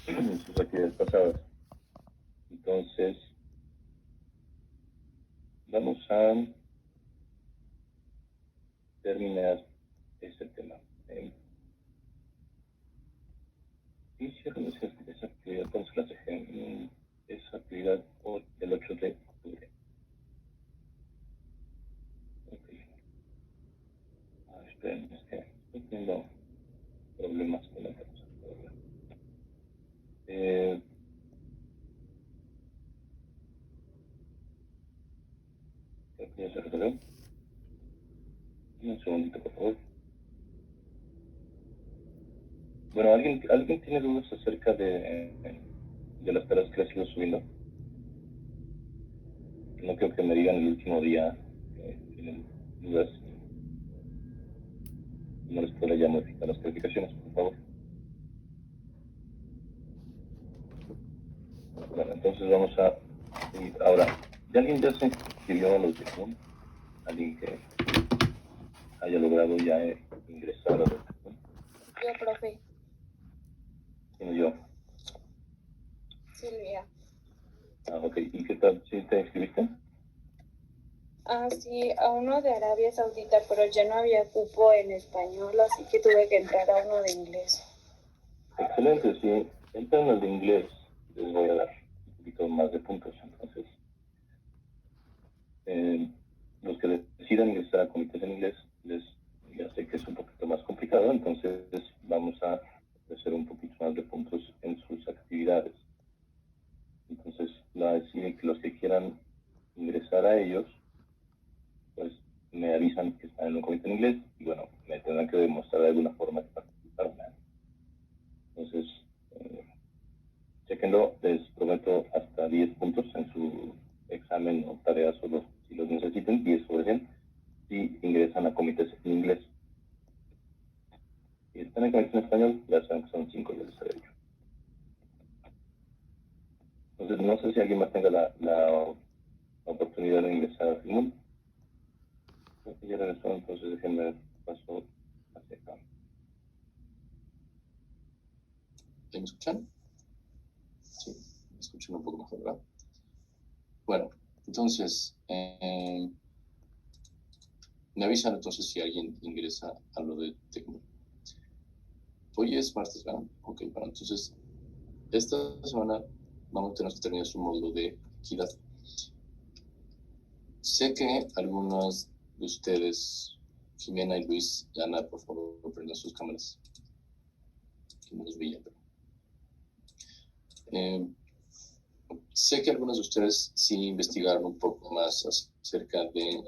en sus actividades pasadas. Entonces, vamos a terminar ese tema. Hicieron esa actividad, ¿cuándo se las dejé? Esa actividad el 8 de octubre. Okay. Esperen, es que estoy teniendo problemas con la computadora. Creo que ya se resolvió. Un segundito, por favor. Bueno, ¿alguien tiene dudas acerca de las tareas que les sigo subiendo? No creo que me digan el último día tienen dudas. No les puedo ya modificar las calificaciones, por favor. Bueno, entonces vamos a ir ahora. ¿Ya alguien ya se inscribió a los de Zoom? ¿Alguien que haya logrado ya ingresar a los de Zoom? Yo, profe. ¿Quién yo? Silvia. Ok. ¿Y qué tal? ¿Sí te inscribiste? Sí, a uno de Arabia Saudita, pero ya no había cupo en español, así que tuve que entrar a uno de inglés. Excelente, si entran al de inglés, les voy a dar un poquito más de puntos. Entonces, los que decidan ingresar a comités en inglés, ya sé que es un poquito más complicado, entonces vamos a hacer un poquito más de puntos en sus actividades. Entonces, deciden que los que quieran ingresar a ellos, pues me avisan que están en un comité en inglés y bueno, me tendrán que demostrar de alguna forma que participaron. Entonces, chequenlo, les prometo hasta 10 puntos en su examen o tareas o si los necesiten, 10 sobre 100, si ingresan a comités en inglés. Si están en comités en español, ya saben que son 5, ya les había dicho. Entonces, no sé si alguien más tenga la oportunidad de ingresar a Filmón. Creo que ya regresó, entonces déjenme paso hacia acá. ¿Me escuchan? Sí, me escuchan un poco mejor, ¿verdad? Bueno, entonces, me avisan entonces si alguien ingresa a lo de Tecmo. Hoy es martes, ¿verdad? Ok, bueno, entonces, esta semana vamos a tener que terminar su módulo de equidad. Sé que algunos de ustedes, Jimena y Luis, Ana, por favor, prendan sus cámaras. Que no los veía, pero... sé que algunos de ustedes sí investigaron un poco más acerca de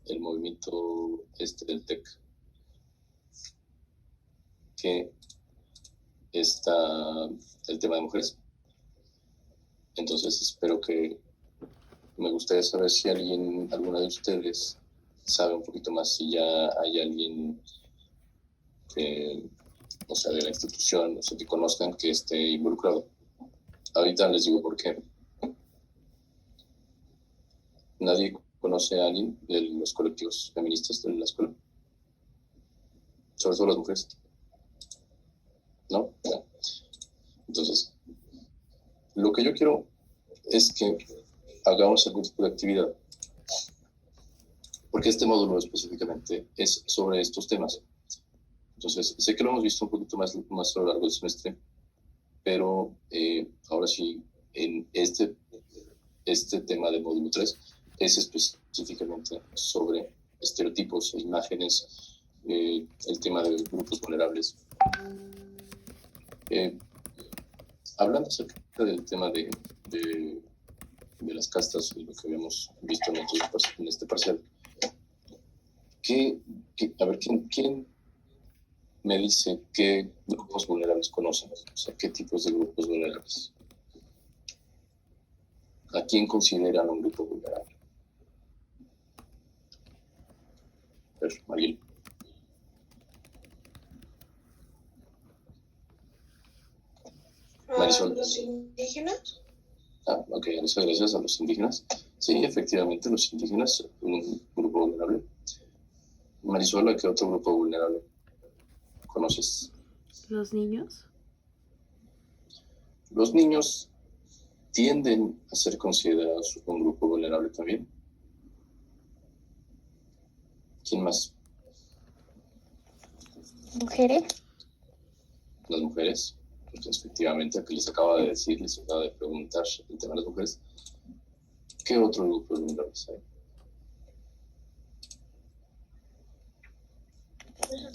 el movimiento del TEC, que está el tema de mujeres. Entonces espero que me gustaría saber si alguna de ustedes sabe un poquito más, si ya hay alguien que, o sea, de la institución, o sea, que conozcan que esté involucrado. Ahorita les digo por qué. ¿Nadie conoce a alguien de los colectivos feministas de la escuela? Sobre todo las mujeres. ¿No? Ya. Entonces, lo que yo quiero es que hagamos algún tipo de actividad, porque este módulo específicamente es sobre estos temas. Entonces, sé que lo hemos visto un poquito más a lo largo del semestre, pero ahora sí, en este tema del módulo 3 es específicamente sobre estereotipos e imágenes, el tema de grupos vulnerables. Hablando acerca del tema de las castas y lo que habíamos visto en este parcial, a ver, ¿quién me dice qué grupos vulnerables conocen? O sea, ¿qué tipos de grupos vulnerables? ¿A quién consideran un grupo vulnerable? A ver, Mariel. Marisol. ¿Los indígenas? Ok, muchas gracias a los indígenas. Sí, efectivamente, los indígenas son un grupo vulnerable. Marisol, ¿qué otro grupo vulnerable conoces? ¿Los niños? Los niños tienden a ser considerados un grupo vulnerable también. ¿Quién más? ¿Mujeres? Las mujeres. Entonces, efectivamente, aquí les acaba de decir, les acaba de preguntar el tema de las mujeres. ¿Qué otro grupo vulnerables hay?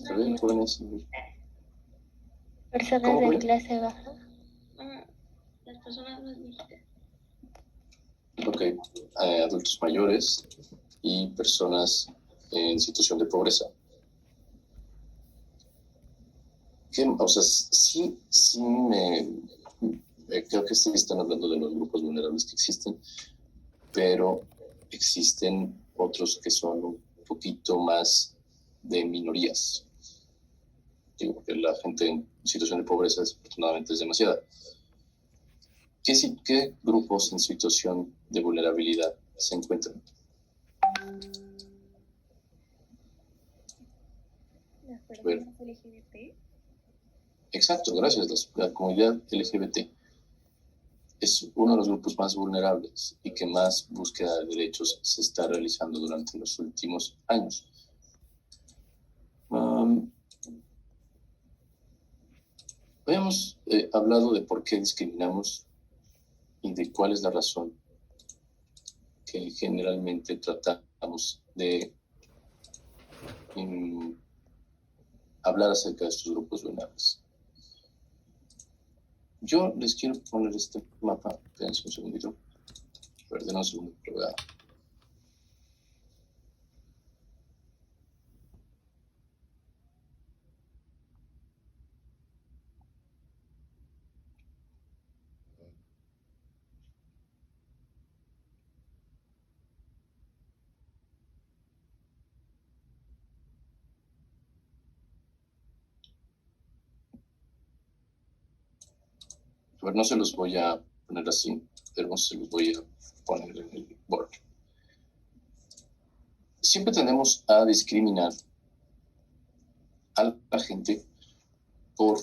A ver, jóvenes. Personas ¿Cómo de fue? clase baja. Las personas más viejitas. Ok, adultos mayores y personas en situación de pobreza. O sea, sí creo que sí están hablando de los grupos vulnerables que existen, pero existen otros que son un poquito más de minorías. Digo, porque la gente en situación de pobreza desafortunadamente es demasiada. ¿Qué grupos en situación de vulnerabilidad se encuentran? Las personas LGBT. Exacto, gracias. La comunidad LGBT es uno de los grupos más vulnerables y que más búsqueda de derechos se está realizando durante los últimos años. Habíamos hablado de por qué discriminamos y de cuál es la razón que generalmente tratamos de hablar acerca de estos grupos vulnerables. Yo les quiero poner este mapa. Espérense un segundito. Perdón un segundo, pero voy a... A ver, no se los voy a poner así, pero se los voy a poner en el board. Siempre tendemos a discriminar a la gente por,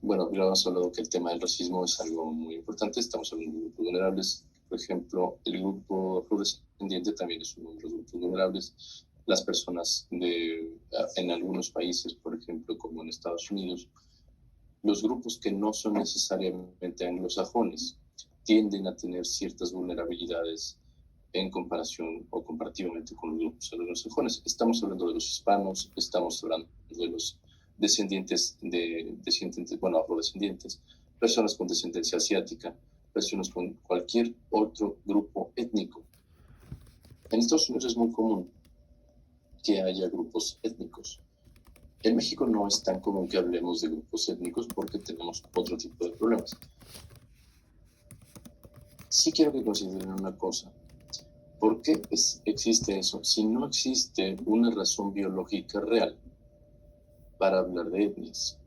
bueno, ya hemos hablado que el tema del racismo es algo muy importante. Estamos hablando de grupos vulnerables. Por ejemplo, el grupo afrodescendiente también es uno de los grupos vulnerables. Las personas en algunos países, por ejemplo, como en Estados Unidos, los grupos que no son necesariamente anglosajones tienden a tener ciertas vulnerabilidades en comparación o comparativamente con los grupos anglosajones. Estamos hablando de los hispanos, estamos hablando de los descendientes afrodescendientes, personas con descendencia asiática, personas con cualquier otro grupo étnico. En Estados Unidos es muy común que haya grupos étnicos. En México no es tan común que hablemos de grupos étnicos porque tenemos otro tipo de problemas. Sí quiero que consideren una cosa. ¿Por qué existe eso? Si no existe una razón biológica real para hablar de etnias.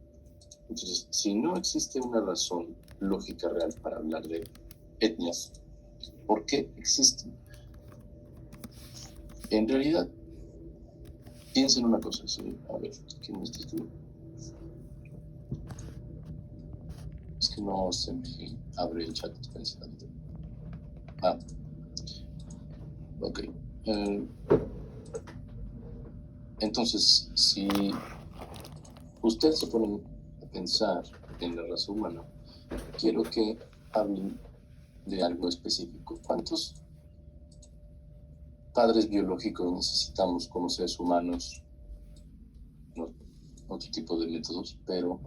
Entonces, si no existe una razón lógica real para hablar de etnias, ¿por qué existen? En realidad, piensen una cosa. ¿Sí? A ver, ¿quién me está escribiendo? Es que no se me abre el chat. Ok. Entonces, si ustedes se ponen a pensar en la raza humana, quiero que hablen de algo específico. ¿Cuántos padres biológicos necesitamos como seres humanos? No, otro tipo de métodos, pero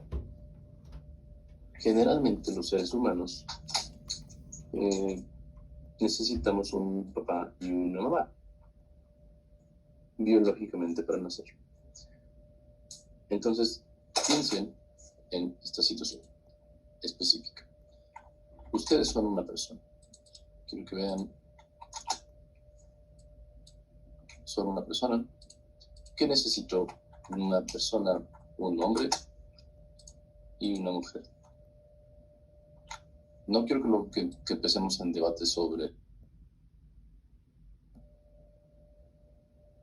generalmente los seres humanos necesitamos un papá y una mamá biológicamente para nacer. Entonces, piensen en esta situación específica. Ustedes son una persona. Quiero que vean. Son una persona. ¿Qué necesitó una persona, un hombre y una mujer? No quiero que empecemos en debate sobre.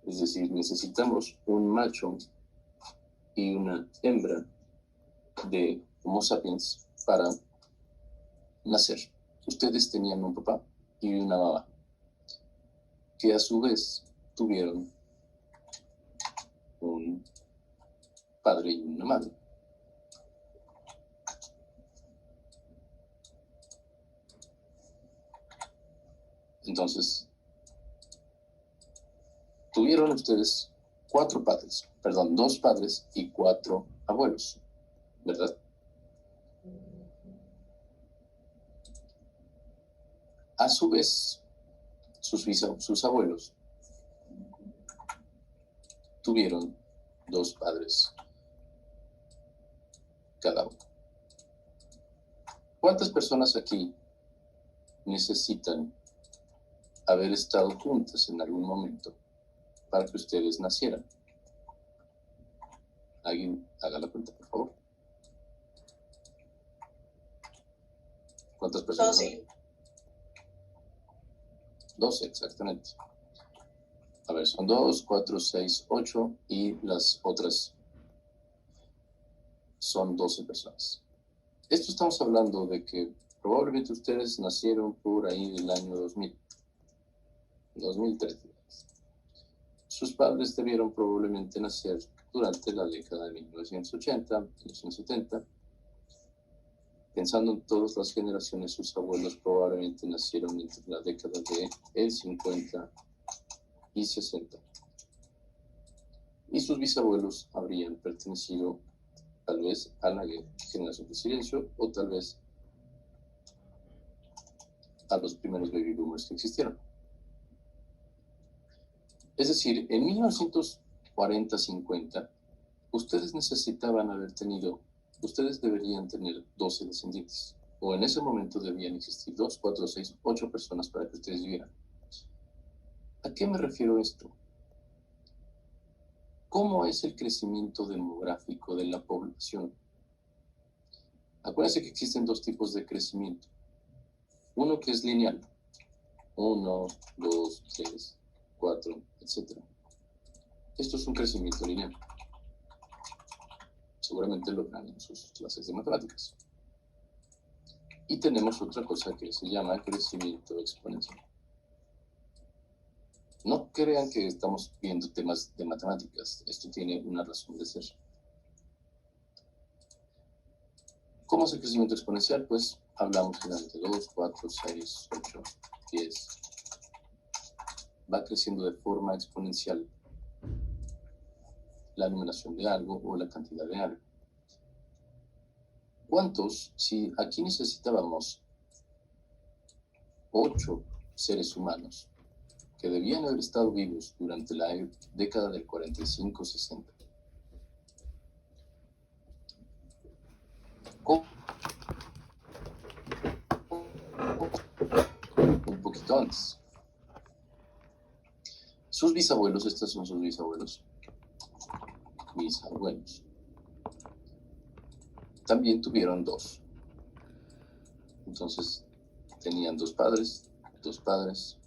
Es decir, necesitamos un macho y una hembra de Homo sapiens para nacer. Ustedes tenían un papá y una mamá, que a su vez tuvieron un padre y una madre. Entonces, tuvieron ustedes dos padres y 4 abuelos, ¿verdad? A su vez, sus abuelos tuvieron 2 padres cada uno. ¿Cuántas personas aquí necesitan haber estado juntas en algún momento para que ustedes nacieran? ¿Alguien haga la cuenta, por favor? ¿Cuántas personas? 12. 12, exactamente. A ver, son 2, 4, 6, 8 y las otras son 12 personas. Esto estamos hablando de que probablemente ustedes nacieron por ahí del año 2013. Sus padres debieron probablemente nacer durante la década de 1980, 1970. Pensando en todas las generaciones, sus abuelos probablemente nacieron entre la década de el 50 y 60. Y sus bisabuelos habrían pertenecido tal vez a la generación de silencio o tal vez a los primeros baby boomers que existieron. Es decir, en 1940-50, ustedes deberían tener 12 descendientes, o en ese momento debían existir 2, 4, 6, 8 personas para que ustedes vivieran. ¿A qué me refiero esto? ¿Cómo es el crecimiento demográfico de la población? Acuérdense que existen 2 tipos de crecimiento. Uno que es lineal. 1, 2, 3, 4, etc. Esto es un crecimiento lineal. Seguramente lo verán en sus clases de matemáticas. Y tenemos otra cosa que se llama crecimiento exponencial. No crean que estamos viendo temas de matemáticas. Esto tiene una razón de ser. ¿Cómo es el crecimiento exponencial? Pues hablamos generalmente 2, 4, 6, 8, 10. Va creciendo de forma exponencial la numeración de algo o la cantidad de algo. ¿Cuántos? Si aquí necesitábamos 8 seres humanos que debían haber estado vivos durante la década del 45-60. Un poquito antes. Sus bisabuelos, estos son sus bisabuelos. Bisabuelos. También tuvieron 2. Entonces, tenían 2 padres, 2 padres,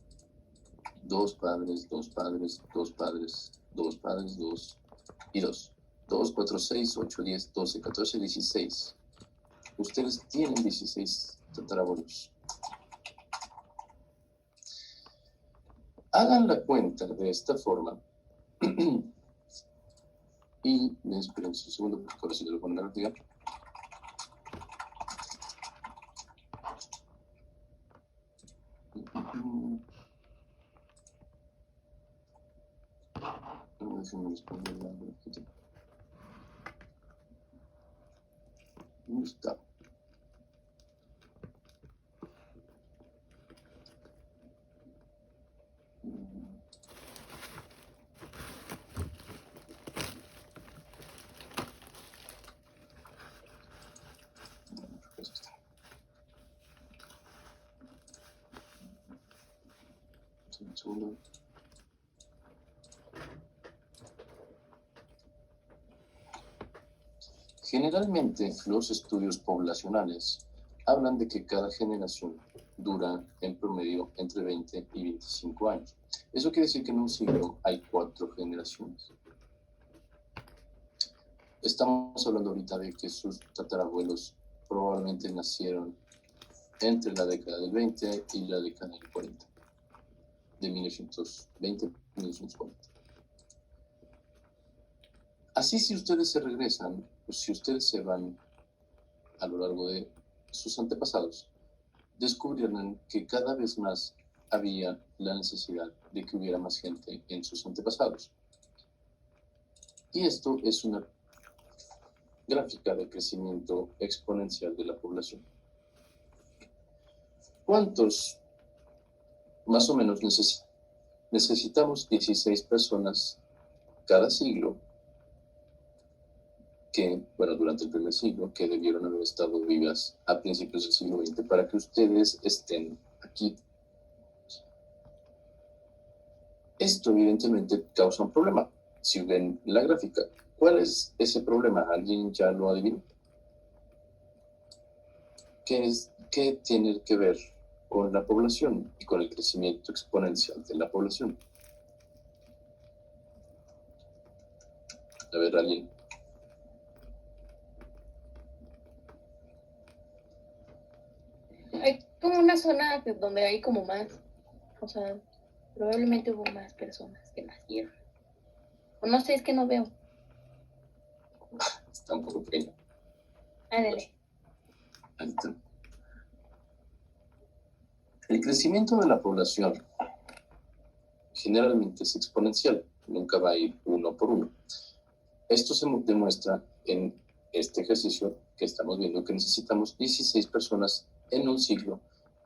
2 padres, 2 padres, 2 padres, 2 padres, 2 y 2. 2, 4, 6, 8, 10, 12, 14, 16. Ustedes tienen 16 tatarabuelos. Hagan la cuenta de esta forma. Y esperen un segundo, porque ahora sí lo ponen a la Déjenme responder la pregunta. ¿Dónde está? Un segundo. Generalmente, los estudios poblacionales hablan de que cada generación dura en promedio entre 20 y 25 años. Eso quiere decir que en un siglo hay 4 generaciones. Estamos hablando ahorita de que sus tatarabuelos probablemente nacieron entre la década del 20 y la década del 40, de 1920 a 1940. Así, si ustedes se regresan, o si ustedes se van a lo largo de sus antepasados, descubrirán que cada vez más había la necesidad de que hubiera más gente en sus antepasados. Y esto es una gráfica de crecimiento exponencial de la población. ¿Cuántos más o menos necesitamos? 16 personas cada siglo, que, bueno, durante el primer siglo, que debieron haber estado vivas a principios del siglo XX para que ustedes estén aquí. Esto evidentemente causa un problema. Si ven la gráfica, ¿cuál es ese problema? ¿Alguien ya lo adivinó? ¿Qué tiene que ver con la población y con el crecimiento exponencial de la población? A ver, alguien. Hay como una zona donde hay como más, o sea, probablemente hubo más personas que nacieron. O no sé, es que no veo. Está un poco pequeño. Ándale. Ahí está. El crecimiento de la población generalmente es exponencial, nunca va a ir uno por uno. Esto se demuestra en este ejercicio que estamos viendo, que necesitamos 16 personas en un siglo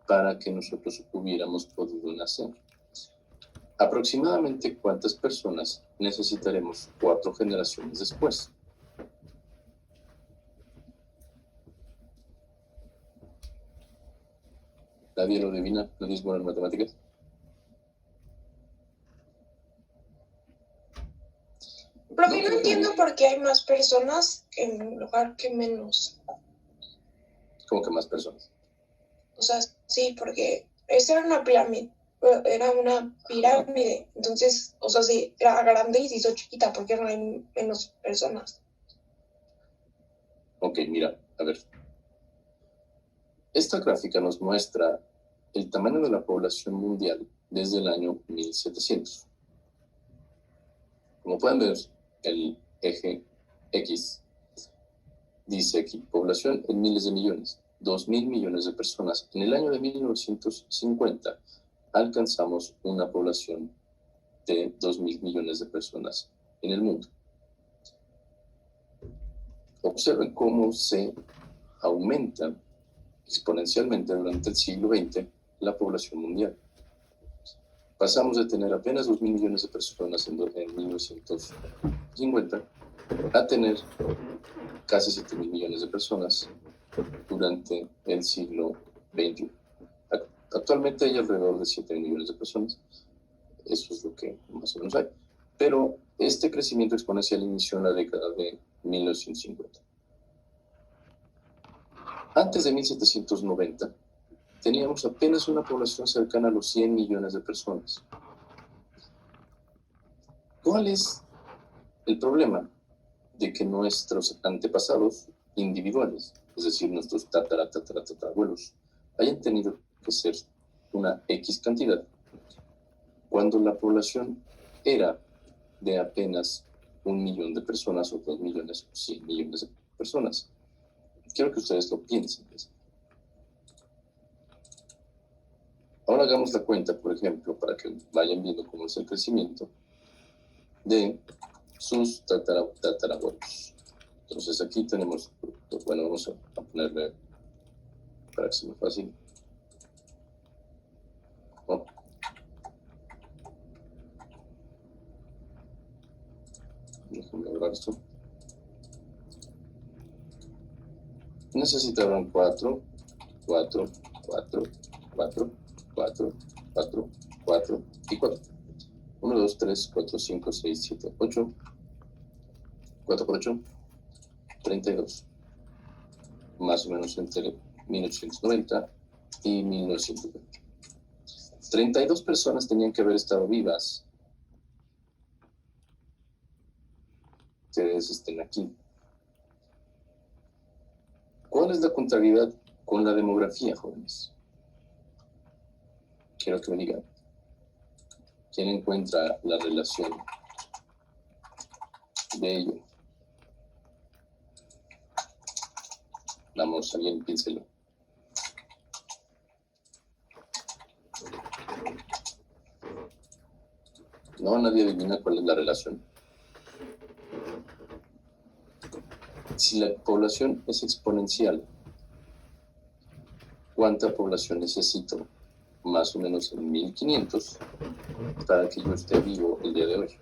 para que nosotros hubiéramos podido nacer. Aproximadamente, ¿cuántas personas necesitaremos 4 generaciones después? ¿Nadie lo adivina? ¿Nadie es bueno en matemáticas? Profe, no entiendo por qué hay más personas en lugar que menos. ¿Cómo que más personas? O sea, sí, porque esa era una pirámide. Entonces, o sea, sí, era grande y se hizo chiquita porque no hay menos personas. Ok, mira, a ver. Esta gráfica nos muestra el tamaño de la población mundial desde el año 1700. Como pueden ver, el eje X dice aquí, población en miles de millones, 2.000 millones de personas. En el año de 1950 alcanzamos una población de 2.000 millones de personas en el mundo. Observen cómo se aumenta exponencialmente durante el siglo XX la población mundial. Pasamos de tener apenas 2.000 millones de personas en 1950 a tener casi 7.000 millones de personas durante el siglo XXI. Actualmente hay alrededor de 7.000 millones de personas. Eso es lo que más o menos hay. Pero este crecimiento exponencial inició en la década de 1950. Antes de 1790, teníamos apenas una población cercana a los 100 millones de personas. ¿Cuál es el problema? De que nuestros antepasados individuales, es decir, nuestros tatarabuelos, hayan tenido que ser una X cantidad cuando la población era de apenas 1 millón de personas o 2 millones o 100 millones de personas. Quiero que ustedes lo piensen. Ahora hagamos la cuenta, por ejemplo, para que vayan viendo cómo es el crecimiento de sus tatarabuelos. Entonces aquí tenemos, bueno, vamos a ponerle para que sea más fácil. Oh. Déjenme borrar esto. Necesitaron 4, 4, 4, 4, 4, 4, 4 y 4. 1, 2, 3, 4, 5, 6, 7, 8. 4 por 8, 32. Más o menos entre 1890 y 1920. 32 personas tenían que haber estado vivas. Ustedes estén aquí. ¿Cuál es la contrariedad con la demografía, jóvenes? Quiero que me digan. ¿Quién encuentra la relación de ello? Vamos, alguien piénselo. No, nadie adivina cuál es la relación. Si la población es exponencial, ¿cuánta población necesito? Más o menos en 1500 para que yo esté vivo el día de hoy.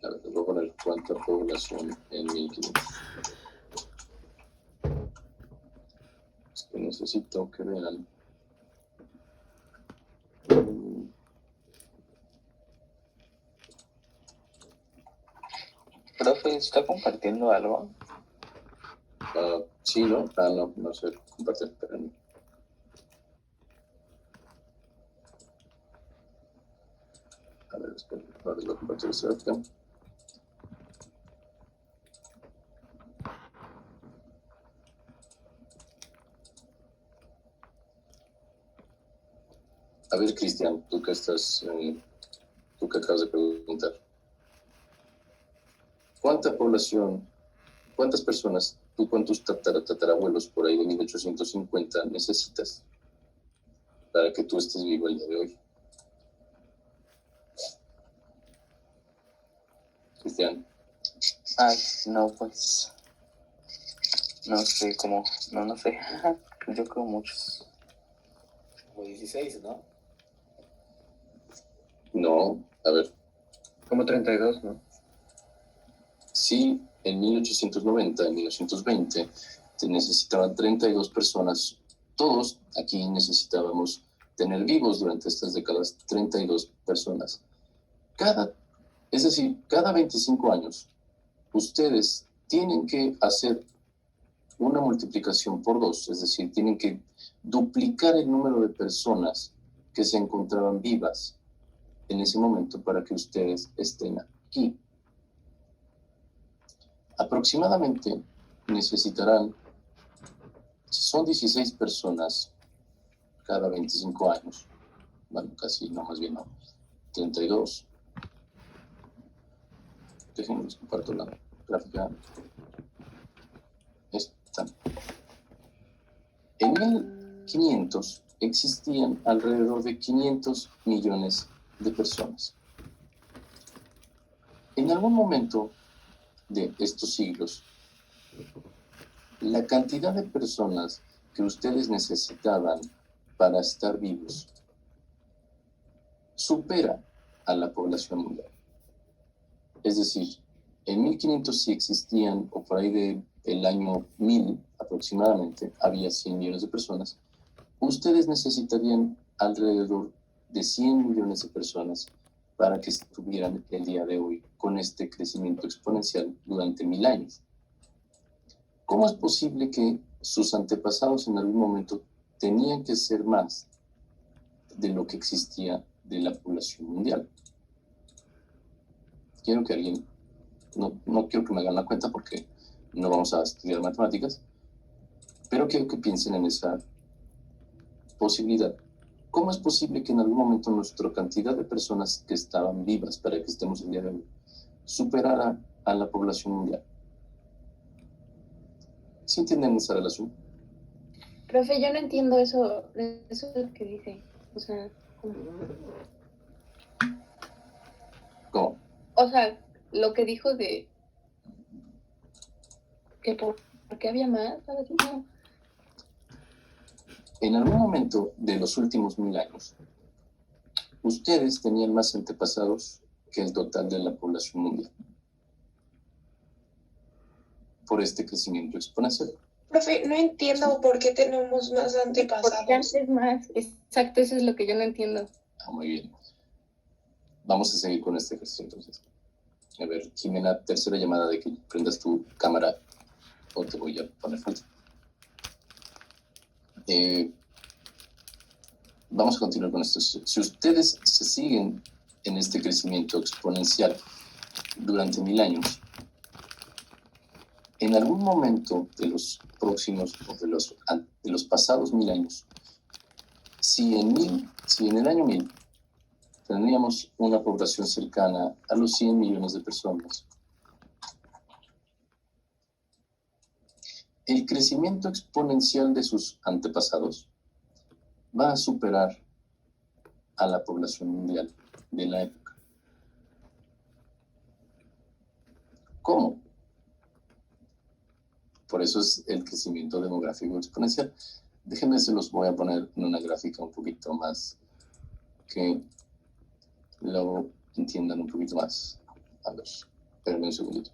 A ver, les voy a poner cuánta población en 1500. Es que necesito que vean. Profe, ¿está compartiendo algo? Sí, ¿no? No sé compartir, pero no. A ver, espera, ahora les voy a compartir esta webcam. A ver, Cristian, tú que acabas de preguntar. ¿Cuántas personas, tú con tus tatarabuelos por ahí de 1850 necesitas para que tú estés vivo el día de hoy? Cristian. Ay, no, pues. No sé cómo. No sé. Yo creo muchos. Como 16, ¿no? No, a ver. Como 32, ¿no? Sí, en 1890, en 1920, se necesitaban 32 personas. Todos aquí necesitábamos tener vivos durante estas décadas 32 personas. Es decir, cada 25 años, ustedes tienen que hacer una multiplicación por 2, es decir, tienen que duplicar el número de personas que se encontraban vivas en ese momento para que ustedes estén aquí. Aproximadamente necesitarán, si son 16 personas cada 25 años, bueno, casi, no, más bien no, 32. Déjenme les comparto la gráfica. Esta. En 1500 existían alrededor de 500 millones de personas. En algún momento de estos siglos, la cantidad de personas que ustedes necesitaban para estar vivos supera a la población mundial. Es decir, en 1500 sí existían, o por ahí del año 1000 aproximadamente, había 100 millones de personas. Ustedes necesitarían alrededor de 100 millones de personas para que estuvieran el día de hoy con este crecimiento exponencial durante 1000 años. ¿Cómo es posible que sus antepasados en algún momento tenían que ser más de lo que existía de la población mundial? Quiero que alguien, no quiero que me hagan la cuenta porque no vamos a estudiar matemáticas, pero quiero que piensen en esa posibilidad. ¿Cómo es posible que en algún momento nuestra cantidad de personas que estaban vivas para que estemos el día de hoy superara a la población mundial? ¿Sí entienden esa relación? Profe, yo no entiendo eso que dice. O sea, ¿Cómo? o sea, lo que dijo de que porque había más, ¿sabes? No. En algún momento de los últimos 1000 años, ustedes tenían más antepasados que el total de la población mundial por este crecimiento exponencial. Profe, no entiendo por qué tenemos más Porque antepasados. antes más. Exacto, eso es lo que yo no entiendo. Muy bien. Vamos a seguir con este ejercicio entonces. A ver, Jimena, tercera llamada de que prendas tu cámara o te voy a poner falta. Vamos a continuar con esto. Si ustedes se siguen en este crecimiento exponencial durante 1000 años, en algún momento de los próximos o de los pasados 1000 años, si en el año 1000 tendríamos una población cercana a los 100 millones de personas, el crecimiento exponencial de sus antepasados va a superar a la población mundial de la época. ¿Cómo? Por eso es el crecimiento demográfico exponencial. Déjenme, se los voy a poner en una gráfica un poquito más que lo entiendan un poquito más. A ver, espérenme un segundito.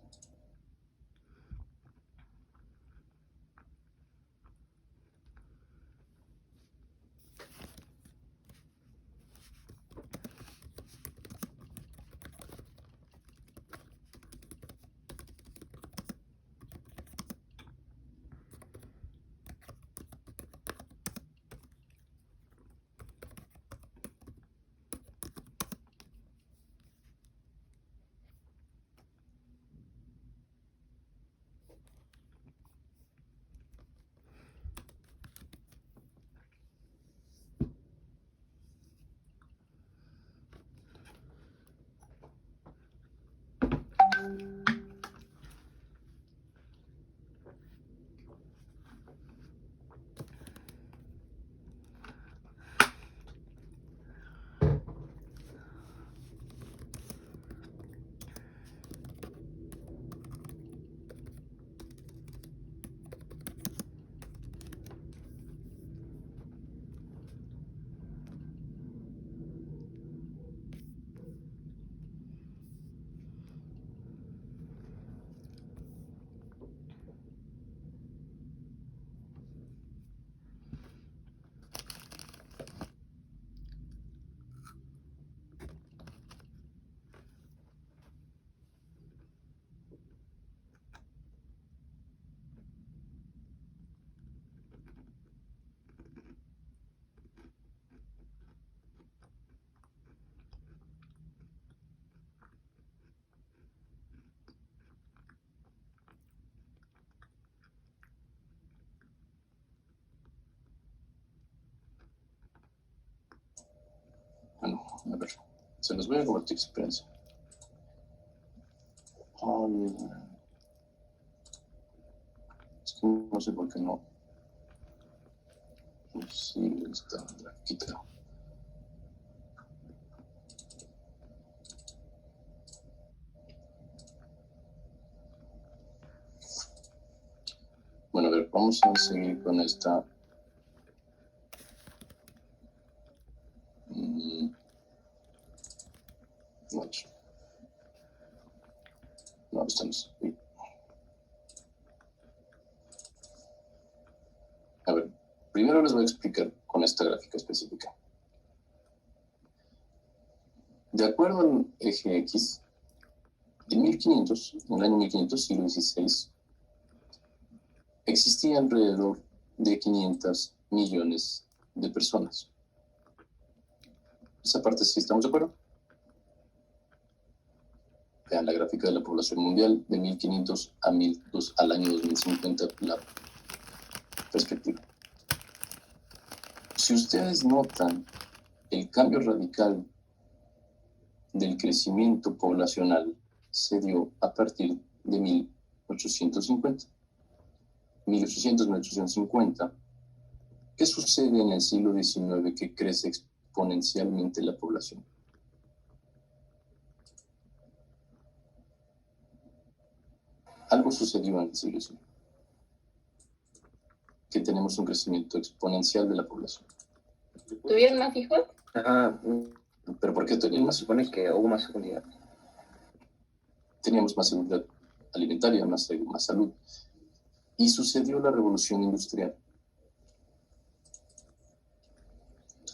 Bueno, a ver, se los voy a compartir experiencia. Es que no sé por qué no. Sí, está quitado. Bueno, a ver, vamos a seguir con esta. No, esta no es. A ver, primero les voy a explicar con esta gráfica específica. De acuerdo al eje X, en el año 1500, siglo XVI, existía alrededor de 500 millones de personas. Esa parte sí estamos de acuerdo. Vean la gráfica de la población mundial de 1500 al año 2050, la perspectiva. Si ustedes notan el cambio radical del crecimiento poblacional se dio a partir de 1850. 1850. ¿Qué sucede en el siglo XIX que crece exponencialmente la población? Algo sucedió en el siglo XIX. Que tenemos un crecimiento exponencial de la población. ¿Tuvieron más hijos? Ajá, ¿Pero por qué teníamos más se hijos? supone que hubo más seguridad. Teníamos más seguridad alimentaria, más salud. Y sucedió la revolución industrial.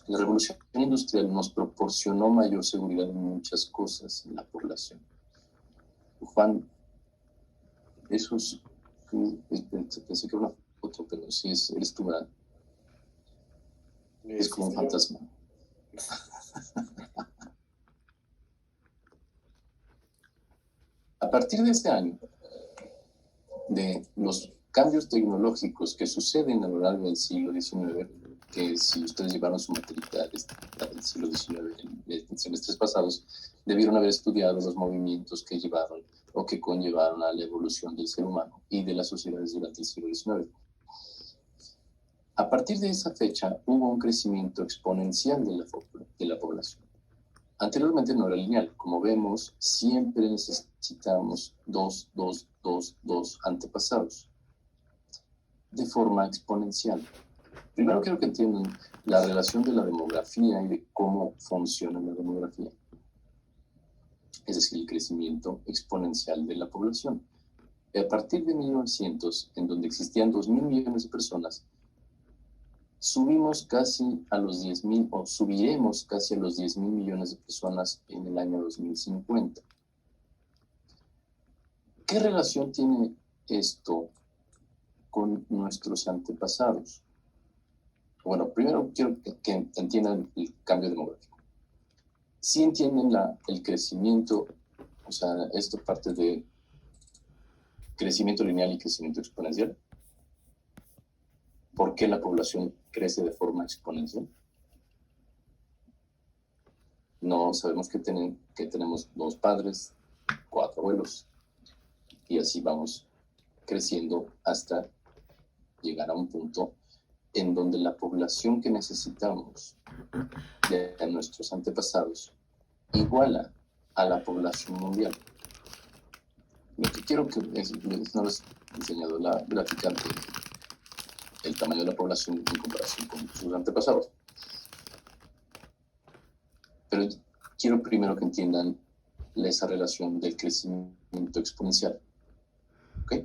La revolución industrial nos proporcionó mayor seguridad en muchas cosas en la población. Juan, eso es... Pensé que era una foto, pero sí eres tú, ¿verdad? Es como un Sí, yo. fantasma. partir de este año, de los cambios tecnológicos que suceden a lo largo del siglo XIX, que si ustedes llevaron su materia del siglo XIX en semestres pasados, debieron haber estudiado los movimientos que llevaron o que conllevaron a la evolución del ser humano y de las sociedades durante el siglo XIX. A partir de esa fecha hubo un crecimiento exponencial de la población. Anteriormente no era lineal. Como vemos, siempre necesitamos dos antepasados de forma exponencial. Primero quiero que entiendan la relación de la demografía y de cómo funciona la demografía. Es decir, el crecimiento exponencial de la población. A partir de 1900, en donde existían 2.000 millones de personas, subimos casi a los 10.000 o subiremos casi a los 10.000 millones de personas en el año 2050. ¿Qué relación tiene esto con nuestros antepasados? Bueno, primero quiero que entiendan el cambio demográfico. Si entienden el crecimiento, o sea, esto parte de crecimiento lineal y crecimiento exponencial. ¿Por qué la población crece de forma exponencial? No sabemos que tenemos 2 padres, 4 abuelos, y así vamos creciendo hasta llegar a un punto en donde la población que necesitamos de nuestros antepasados iguala a la población mundial. Lo que quiero que no les he enseñado la gráfica del tamaño de la población en comparación con sus antepasados. Pero quiero primero que entiendan esa relación del crecimiento exponencial. ¿Ok?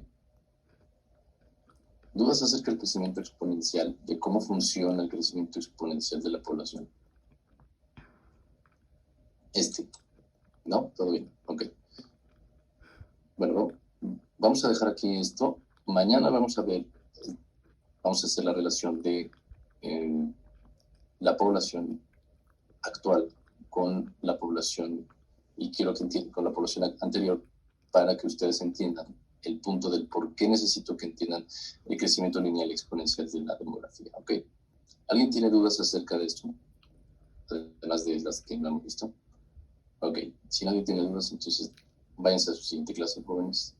¿Dudas acerca del crecimiento exponencial, de cómo funciona el crecimiento exponencial de la población? ¿No? ¿Todo bien? Ok. Bueno, vamos a dejar aquí esto. Mañana vamos a hacer la relación de la población actual con la población, y quiero que entiendan, con la población anterior, para que ustedes entiendan el punto del por qué necesito que entiendan el crecimiento lineal y exponencial de la demografía. ¿Ok? ¿Alguien tiene dudas acerca de esto? Además de las que no hemos visto. Ok, si nadie tiene dudas, entonces váyanse a su siguiente clase, jóvenes,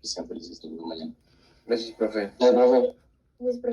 y sean felices. Nos vemos mañana. Gracias, profe. Ya, profe. Pues,